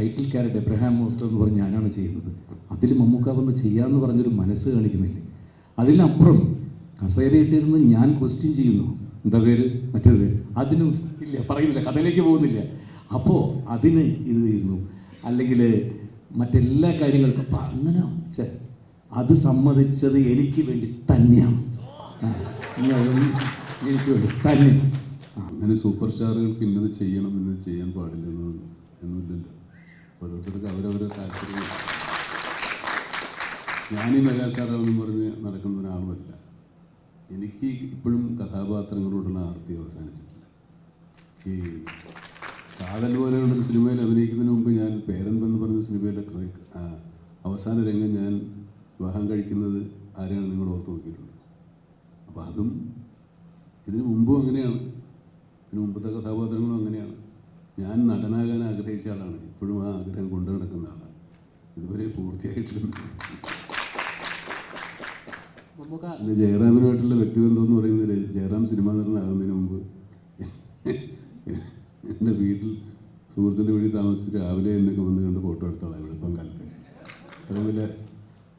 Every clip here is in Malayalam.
ടൈറ്റിൽ ക്യാരക്ടർ എബ്രഹാം ഓസ്ലർ എന്ന് പറഞ്ഞ് ഞാനാണ് ചെയ്യുന്നത്. അതിൽ മമ്മൂക്ക വന്ന് ചെയ്യാമെന്ന് പറഞ്ഞൊരു മനസ്സ് കാണിക്കുന്നില്ലേ. അതിനപ്പുറം കസേരയിട്ടിരുന്ന് ഞാൻ ക്വസ്റ്റ്യൻ ചെയ്യുന്നു, എന്താ പേര് മറ്റേത്, അതിനും ഇല്ല, പറയുന്നില്ല, കഥയിലേക്ക് പോകുന്നില്ല. അപ്പോൾ അതിന് ഇത് ചെയ്യുന്നു, അല്ലെങ്കിൽ മറ്റെല്ലാ കാര്യങ്ങൾക്കും. അപ്പം അങ്ങനെ അത് സമ്മതിച്ചത് എനിക്ക് വേണ്ടി തന്നെയാണ്, എനിക്ക് വേണ്ടി തന്നെ. അങ്ങനെ സൂപ്പർ സ്റ്റാറുകൾക്ക് ഇന്നത് ചെയ്യണം, ഇന്നത് ചെയ്യാൻ പാടില്ല എന്നില്ലല്ലോ. ഓരോരുത്തർക്ക് അവരവരെ താല്പര്യം. ഞാനീ മെഗാസ്റ്റാറാണെന്ന് പറഞ്ഞ് നടക്കുന്ന ഒരാളുമല്ല. എനിക്ക് ഇപ്പോഴും കഥാപാത്രങ്ങളോടുള്ള ആർത്തി അവസാനിച്ചിട്ടില്ല. ഈ കാതൽ പോലെയുള്ളൊരു സിനിമയിൽ അഭിനയിക്കുന്നതിന് മുമ്പ് ഞാൻ പേരൻപ് എന്ന് പറഞ്ഞ സിനിമയിലെ അവസാന രംഗം ഞാൻ വിവാഹം കഴിക്കുന്നത് ആരെയാണ് നിങ്ങൾ ഓർത്ത് നോക്കിയിട്ടുണ്ട്. അപ്പോൾ അതും ഇതിനു മുമ്പും അങ്ങനെയാണ്, ഇതിനു മുമ്പത്തെ കഥാപാത്രങ്ങളും അങ്ങനെയാണ്. ഞാൻ നടനാകാൻ ആഗ്രഹിച്ച ആളാണ്, ഇപ്പോഴും ആ ആഗ്രഹം കൊണ്ടു നടക്കുന്ന ആളാണ്, ഇതുവരെ പൂർത്തിയായിട്ടില്ല. പിന്നെ ജയറാമിനുമായിട്ടുള്ള വ്യക്തിബന്ധം എന്ന് പറയുന്നത്, ജയറാം സിനിമ നടനാകുന്നതിന് മുമ്പ് എൻ്റെ വീട്ടിൽ സുഹൃത്തിൻ്റെ വീട്ടിൽ താമസിച്ച് രാവിലെ എന്നൊക്കെ വന്ന് കണ്ട് ഫോട്ടോ എടുത്തോളാം വെളുപ്പം കാലത്ത്. അത്രയും വലിയ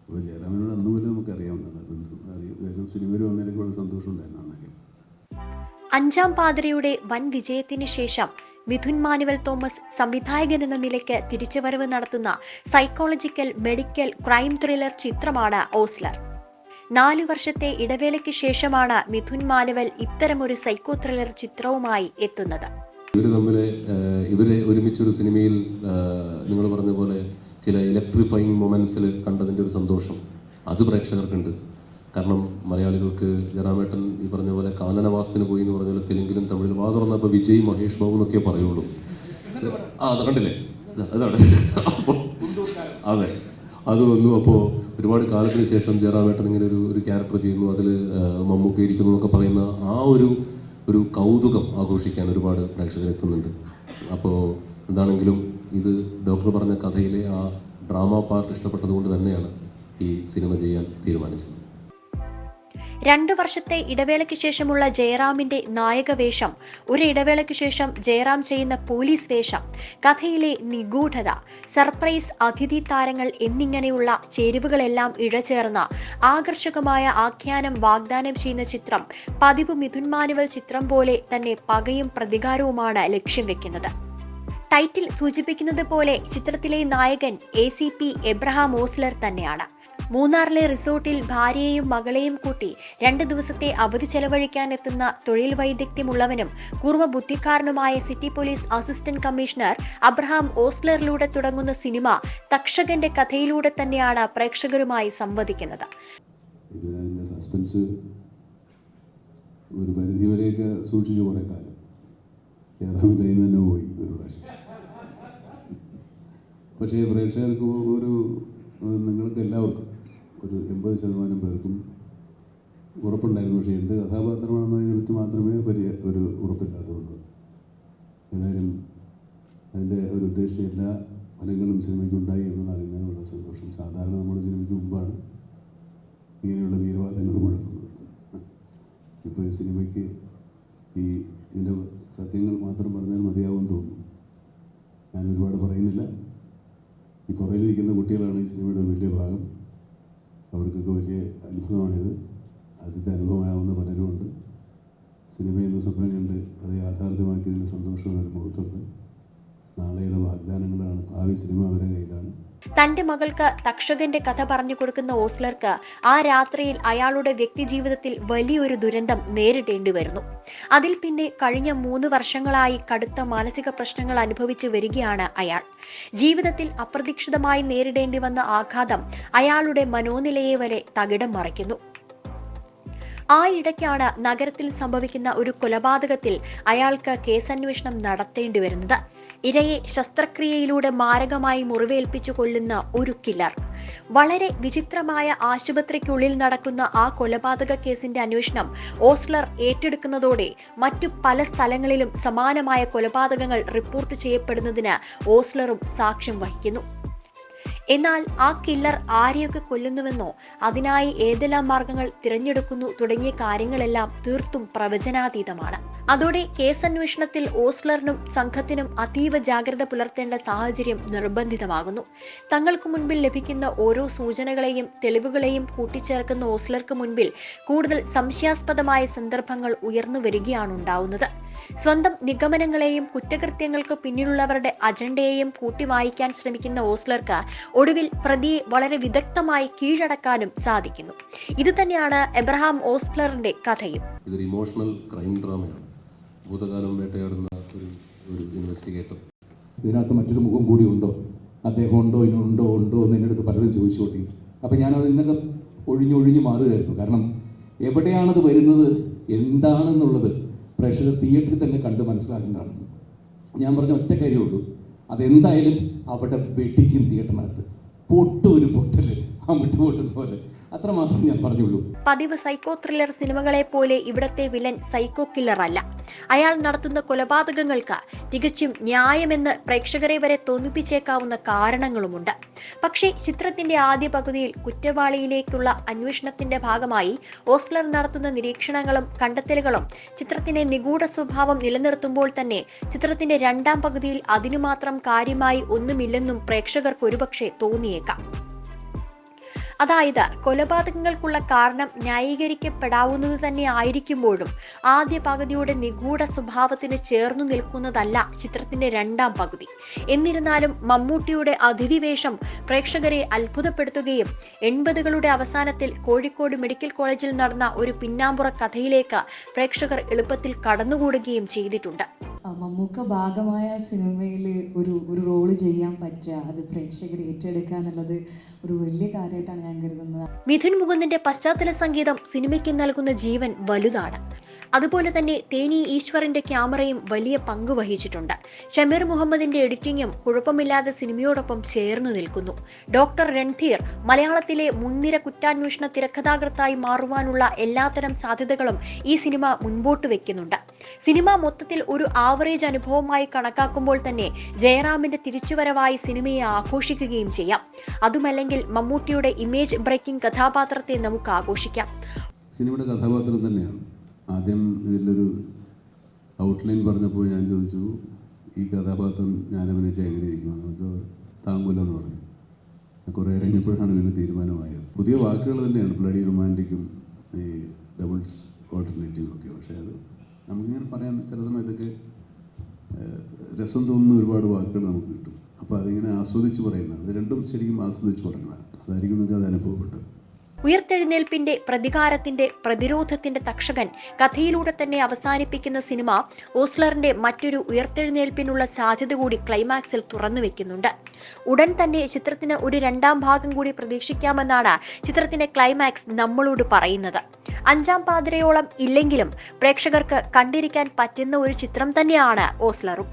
അപ്പോൾ ജയറാമിനോട് അന്ന് പോലും നമുക്കറിയാവുന്നതാണ് ബന്ധം. സിനിമയിൽ വന്നതിനൊക്കെ സന്തോഷം ഉണ്ടായിരുന്നു അന്നൊക്കെ. അഞ്ചാം പാതിരയുടെ വൻ വിജയത്തിന് ശേഷം മിഥുൻ മാനുവൽ തോമസ് സംവിധായകൻ എന്ന നിലയ്ക്ക് തിരിച്ചുവരവ് നടത്തുന്ന സൈക്കോളജിക്കൽ മെഡിക്കൽ ക്രൈം ത്രില്ലർ ചിത്രമാണ് ഓസ്ലർ. 4 വർഷത്തെ ഇടവേളയ്ക്ക് ശേഷമാണ് മിഥുൻ മാനുവൽ ഇത്തരമൊരു സൈക്കോ ത്രില്ലർ ചിത്രവുമായി എത്തുന്നത്. ഇവരെ ഒരുമിച്ചൊരു സിനിമയിൽ നിങ്ങൾ പറഞ്ഞ പോലെ ചില ഇലക്ട്രിഫൈങ് മൊമെന്റ്സിൽ കണ്ടതിൻ്റെ ഒരു സന്തോഷം അത് പ്രേക്ഷകർക്കുണ്ട്. കാരണം മലയാളികൾക്ക് ജയറാമേട്ടൻ ഈ പറഞ്ഞ പോലെ കാനനവാസത്തിന് പോയി എന്ന് പറഞ്ഞ പോലെ തെലുങ്കിലും തമിഴിൽ വാ തുറന്നപ്പോൾ വിജയ് മഹേഷ് ബാബു എന്നൊക്കെ പറയുള്ളൂ. അത് കണ്ടില്ലേ, അതാണ്. അപ്പോൾ അതെ, അത് വന്നു. അപ്പോൾ ഒരുപാട് കാലത്തിന് ശേഷം ജയറാമേട്ടൻ ഇങ്ങനെ ഒരു ക്യാരക്ടർ ചെയ്യുന്നു, അതിൽ മമ്മൂക്ക ഇരിക്കുന്നു എന്നൊക്കെ പറയുന്ന ആ ഒരു കൗതുകം ആഘോഷിക്കാൻ ഒരുപാട് പ്രേക്ഷകർ എത്തുന്നുണ്ട്. അപ്പോൾ എന്താണെങ്കിലും ഇത് ഡോക്ടർ പറഞ്ഞ കഥയിലെ ആ ഡ്രാമ പാർട്ട് ഇഷ്ടപ്പെട്ടതുകൊണ്ട് തന്നെയാണ് ഈ സിനിമ ചെയ്യാൻ തീരുമാനിച്ചത്. 2 വർഷത്തെ ഇടവേളയ്ക്ക് ശേഷമുള്ള ജയറാമിന്റെ നായക വേഷം, ഒരു ഇടവേളയ്ക്ക് ശേഷം ജയറാം ചെയ്യുന്ന പോലീസ് വേഷം, കഥയിലെ നിഗൂഢത, സർപ്രൈസ് അതിഥി താരങ്ങൾ എന്നിങ്ങനെയുള്ള ചേരുവകളെല്ലാം ഇഴചേർന്ന ആകർഷകമായ ആഖ്യാനം വാഗ്ദാനം ചെയ്യുന്ന ചിത്രം പതിവ് മിഥുൻ മാനുവൽ ചിത്രം പോലെ തന്നെ പകയും പ്രതികാരവുമാണ് ലക്ഷ്യം വെക്കുന്നത്. ടൈറ്റിൽ സൂചിപ്പിക്കുന്നത് പോലെ ചിത്രത്തിലെ നായകൻ ACP എബ്രഹാം ഓസ്ലർ തന്നെയാണ്. മൂന്നാറിലെ റിസോർട്ടിൽ ഭാര്യയെയും മകളെയും കൂട്ടി 2 ദിവസത്തെ അവധി ചെലവഴിക്കാനെത്തുന്ന തൊഴിൽ വൈദഗ്ധ്യമുള്ളവനും കൂർമ്മ ബുദ്ധിക്കാരനുമായ city police assistant commissioner Abraham ഓസ്ലറിലൂടെ തുടങ്ങുന്ന സിനിമ തക്ഷകന്റെ കഥയിലൂടെ തന്നെയാണ് പ്രേക്ഷകരുമായി സംവദിക്കുന്നത്. സസ്പെൻസ് ഒരു പരിധിവരെയൊക്കെ സൂക്ഷിച്ചു കുറേ കാലം ജയറാം കയ്യിൽ തന്നെ പോയി ഒരു പ്രാവശ്യം. പക്ഷേ പ്രേക്ഷകർക്ക് നിങ്ങൾക്ക് എല്ലാവർക്കും ഒരു 80% പേർക്കും ഉറപ്പുണ്ടായിരുന്നു. പക്ഷേ എന്ത് കഥാപാത്രമാണെന്നതിനെ പറ്റി മാത്രമേ ഒരു ഉറപ്പില്ലാത്തതുള്ളൂ. ഏതായാലും അതിൻ്റെ ഒരു ഉദ്ദേശിച്ച എല്ലാ ഫലങ്ങളും സിനിമയ്ക്കുണ്ടായി എന്ന് അറിയുന്നതിന് വളരെ സന്തോഷം. സാധാരണ നമ്മുടെ സിനിമയ്ക്ക് മുമ്പാണ് ഇങ്ങനെയുള്ള വീരവാദങ്ങൾ മുഴക്കുന്നത്. ഇപ്പോൾ ഈ സിനിമയ്ക്ക് ഇതിൻ്റെ സത്യങ്ങൾ മാത്രം പറഞ്ഞാൽ മതിയാവുമെന്ന് തോന്നുന്നു. ഞാൻ ഒരുപാട് പറയുന്നില്ല. ഈ പുറകിലിരിക്കുന്ന കുട്ടികളാണ് ഈ സിനിമയുടെ വലിയ ഭാഗം. അവർക്കൊക്കെ വലിയ അത്ഭുതമാണിത്. ആദ്യത്തെ അനുഭവമാവുന്ന പലരുമുണ്ട്. സിനിമയെന്ന് സ്വപ്നം കണ്ട് അത് യാഥാർത്ഥ്യമാക്കിയതിൻ്റെ സന്തോഷം അവരുടെ മുഖത്തുണ്ട്. നാളെയുടെ വാഗ്ദാനങ്ങളാണ്, ഭാവി സിനിമ അവരുടെ കയ്യിലാണ്. തന്റെ മകൾക്ക് തക്ഷകന്റെ കഥ പറഞ്ഞു കൊടുക്കുന്ന ഓസ്ലർക്ക് ആ രാത്രിയിൽ അയാളുടെ വ്യക്തിജീവിതത്തിൽ വലിയൊരു ദുരന്തം നേരിടേണ്ടി വരുന്നു. അതിൽ പിന്നെ കഴിഞ്ഞ 3 വർഷങ്ങളായി കടുത്ത മാനസിക പ്രശ്നങ്ങൾ അനുഭവിച്ചു വരികയാണ് അയാൾ. ജീവിതത്തിൽ അപ്രതീക്ഷിതമായി നേരിടേണ്ടി വന്ന ആഘാതം അയാളുടെ മനോനിലയെ വരെ തകിടം മറിക്കുന്നു. ആ ഇടയ്ക്കാണ് നഗരത്തിൽ സംഭവിക്കുന്ന ഒരു കൊലപാതകത്തിൽ അയാൾക്ക് കേസന്വേഷണം നടത്തേണ്ടി വരുന്നത്. ഇരയെ ശസ്ത്രക്രിയയിലൂടെ മാരകമായി മുറിവേൽപ്പിച്ചു കൊല്ലുന്ന ഒരു കില്ലർ. വളരെ വിചിത്രമായ ആശുപത്രിക്കുള്ളിൽ നടക്കുന്ന ആ കൊലപാതക കേസിന്റെ അന്വേഷണം ഓസ്ലർ ഏറ്റെടുക്കുന്നതോടെ മറ്റു പല സ്ഥലങ്ങളിലും സമാനമായ കൊലപാതകങ്ങൾ റിപ്പോർട്ട് ചെയ്യപ്പെടുന്നതിന് ഓസ്ലറും സാക്ഷ്യം വഹിക്കുന്നു. എന്നാൽ ആ കില്ലർ ആരെയൊക്കെ കൊല്ലുന്നുവെന്നോ അതിനായി ഏതെല്ലാം മാർഗങ്ങൾ തിരഞ്ഞെടുക്കുന്നു തുടങ്ങിയ കാര്യങ്ങളെല്ലാം തീർത്തും പ്രവചനാതീതമാണ്. അതോടെ കേസന്വേഷണത്തിൽ ഓസ്ലറിനും സംഘത്തിനും അതീവ ജാഗ്രത പുലർത്തേണ്ട സാഹചര്യം നിർബന്ധിതമാകുന്നു. തങ്ങൾക്ക് മുൻപിൽ ലഭിക്കുന്ന ഓരോ സൂചനകളെയും തെളിവുകളെയും കൂട്ടിച്ചേർക്കുന്ന ഓസ്ലർക്ക് മുൻപിൽ കൂടുതൽ സംശയാസ്പദമായ സന്ദർഭങ്ങൾ ഉയർന്നു വരികയാണുണ്ടാവുന്നത്. സ്വന്തം നിഗമനങ്ങളെയും കുറ്റകൃത്യങ്ങൾക്ക് പിന്നിലുള്ളവരുടെ അജണ്ടയെയും കൂട്ടി വായിക്കാൻ ശ്രമിക്കുന്ന ഓസ്ലർക്ക് ഒടുവിൽ പ്രതിയെ വളരെ വിദഗ്ധമായി കീഴടക്കാനും സാധിക്കുന്നു. ഇത് തന്നെയാണ് എബ്രഹാം ഓസ്ലറിന്റെ കഥയും. ഇതൊരു ഇമോഷണൽ ക്രൈം ഡ്രാമയാണ്. ഭൂതകാലം വേട്ടയാടുന്ന ഒരു ഇൻവെസ്റ്റിഗേറ്റർ. ഇതിനകത്ത് മറ്റൊരു മുഖം കൂടി ഉണ്ടോ, അദ്ദേഹം ഉണ്ടോ ഇന്നുണ്ടോ ഉണ്ടോ എന്ന് എൻ്റെ അടുത്ത് പലരും ചോദിച്ചോട്ടി. അപ്പോൾ ഞാനത് ഇന്നൊക്കെ ഒഴിഞ്ഞൊഴിഞ്ഞ് മാറുകയായിരുന്നു. കാരണം എവിടെയാണത് വരുന്നത്, എന്താണെന്നുള്ളത് പ്രേക്ഷകർ തിയേറ്ററിൽ തന്നെ കണ്ട് മനസ്സിലാക്കുന്നതാണ്. ഞാൻ പറഞ്ഞ ഒറ്റ കാര്യമുള്ളൂ, അതെന്തായാലും അവിടെ വെട്ടിക്കും തിയേറ്ററിനകത്ത്. പൊട്ടൊരു പൊട്ടൽ ആ വിട്ടുപൊട്ടുന്ന പോലെ, അത്രമാത്രം ഞാൻ പറഞ്ഞുള്ളൂ. പതിവ് സൈക്കോ ത്രില്ലർ സിനിമകളെ പോലെ ഇവിടത്തെ വില്ലൻ സൈക്കോ കില്ലർ അല്ല. അയാൾ നടത്തുന്ന കൊലപാതകങ്ങൾക്ക് തികച്ചും ന്യായമെന്ന് പ്രേക്ഷകരെ വരെ തോന്നിപ്പിച്ചേക്കാവുന്ന കാരണങ്ങളുമുണ്ട്. പക്ഷേ ചിത്രത്തിന്റെ ആദ്യ പകുതിയിൽ കുറ്റവാളിയിലേക്കുള്ള അന്വേഷണത്തിന്റെ ഭാഗമായി ഓസ്ലർ നടത്തുന്ന നിരീക്ഷണങ്ങളും കണ്ടെത്തലുകളും ചിത്രത്തിന്റെ നിഗൂഢ സ്വഭാവം നിലനിർത്തുമ്പോൾ തന്നെ ചിത്രത്തിന്റെ രണ്ടാം പകുതിയിൽ അതിനുമാത്രം കാര്യമായി ഒന്നുമില്ലെന്നും പ്രേക്ഷകർക്ക് ഒരുപക്ഷെ തോന്നിയേക്കാം. അതായത് കൊലപാതകങ്ങൾക്കുള്ള കാരണം ന്യായീകരിക്കപ്പെടാവുന്നത് തന്നെ ആയിരിക്കുമ്പോഴും ആദ്യ പകുതിയുടെ നിഗൂഢ സ്വഭാവത്തിന് ചേർന്നു നിൽക്കുന്നതല്ല ചിത്രത്തിന്റെ രണ്ടാം പകുതി. എന്നിരുന്നാലും മമ്മൂട്ടിയുടെ അതിഥിവേഷം പ്രേക്ഷകരെ അത്ഭുതപ്പെടുത്തുകയും 80കളുടെ അവസാനത്തിൽ കോഴിക്കോട് മെഡിക്കൽ കോളേജിൽ നടന്ന ഒരു പിന്നാമ്പുറ കഥയിലേക്ക് പ്രേക്ഷകർ എളുപ്പത്തിൽ കടന്നുകൂടുകയും ചെയ്തിട്ടുണ്ട്. മമ്മൂക്ക ഭാഗമായ സിനിമയിൽ ഒരു റോള് ചെയ്യാൻ പറ്റുക, അത് പ്രേക്ഷകർ ഏറ്റെടുക്കുക എന്നുള്ളത് ഒരു വലിയ കാര്യമായിട്ടാണ് ഞാൻ കരുതുന്നത്. മിഥുൻ മുകുന്ദിന്റെ പശ്ചാത്തല സംഗീതം സിനിമയ്ക്ക് നൽകുന്ന ജീവൻ വലുതാണ്. അതുപോലെ തന്നെ തേനി ഈശ്വറിന്റെ ക്യാമറയും വലിയ പങ്ക് വഹിച്ചിട്ടുണ്ട്. ഷമീർ മുഹമ്മദിന്റെ എഡിറ്റിംഗും കുഴപ്പമില്ലാതെ സിനിമയോടൊപ്പം ചേർന്നു നിൽക്കുന്നു. ഡോക്ടർ രൺധീർ മലയാളത്തിലെ മുൻനിര കുറ്റാന്വേഷണ തിരക്കഥാകൃത്തായി മാറുവാനുള്ള എല്ലാത്തരം സാധ്യതകളും ഈ സിനിമ മുൻപോട്ട് വെക്കുന്നുണ്ട്. സിനിമ മൊത്തത്തിൽ ഒരു ആവറേജ് അനുഭവമായി കണക്കാക്കുമ്പോൾ തന്നെ ജയറാമിന്റെ തിരിച്ചുവരവായി സിനിമയെ ആഘോഷിക്കുകയും ചെയ്യാം. അതുമല്ലെങ്കിൽ മമ്മൂട്ടിയുടെ ഇമേജ് ബ്രേക്കിംഗ് കഥാപാത്രത്തെ നമുക്ക് ആഘോഷിക്കാം. സിനിമയുടെ കഥാപാത്രം തന്നെയാണ്. ആദ്യം ഇതിലൊരു ഔട്ട്ലൈൻ പറഞ്ഞപ്പോൾ ഞാൻ ചോദിച്ചു, ഈ കഥാപാത്രം ഞാൻ അഭിനയിച്ചാൽ എങ്ങനെ ഇരിക്കുമെന്ന്. നമുക്ക് താങ്ങൂലെന്ന് പറഞ്ഞു. കുറേ കഴിഞ്ഞപ്പോഴാണ് ഇതിന് തീരുമാനമായത്. പുതിയ വാക്കുകൾ തന്നെയാണ് ബ്ലഡി റൊമാൻറ്റിക്കും ഈ ഡബിൾസ് ഓൾട്ടർനേറ്റീവും ഒക്കെ. പക്ഷേ അത് നമുക്കിങ്ങനെ പറയാൻ ചില സമയത്തൊക്കെ രസം തോന്നുന്ന ഒരുപാട് വാക്കുകൾ നമുക്ക് കിട്ടും. അപ്പോൾ അതിങ്ങനെ ആസ്വദിച്ച് പറയുന്നതാണ്. ഇത് രണ്ടും ശരിക്കും ആസ്വദിച്ച് പറയുന്നതാണ്. അതായിരിക്കും നിങ്ങൾക്ക് അത് അനുഭവപ്പെട്ടത്. ഉയർത്തെഴുന്നേൽപ്പിന്റെ, പ്രതികാരത്തിന്റെ, പ്രതിരോധത്തിന്റെ തക്ഷകൻ കഥയിലൂടെ തന്നെ അവസാനിപ്പിക്കുന്ന സിനിമ ഓസ്ലറിന്റെ മറ്റൊരു ഉയർത്തെഴുന്നേൽപ്പിനുള്ള സാധ്യത കൂടി ക്ലൈമാക്സിൽ തുറന്നുവെക്കുന്നുണ്ട്. ഉടൻ തന്നെ ചിത്രത്തിന് ഒരു രണ്ടാം ഭാഗം കൂടി പ്രതീക്ഷിക്കാമെന്നാണ് ചിത്രത്തിന്റെ ക്ലൈമാക്സ് നമ്മളോട് പറയുന്നത്. 5-ാം പാതിരയോളം ഇല്ലെങ്കിലും പ്രേക്ഷകർക്ക് കണ്ടിരിക്കാൻ പറ്റുന്ന ഒരു ചിത്രം തന്നെയാണ് ഓസ്ലറും.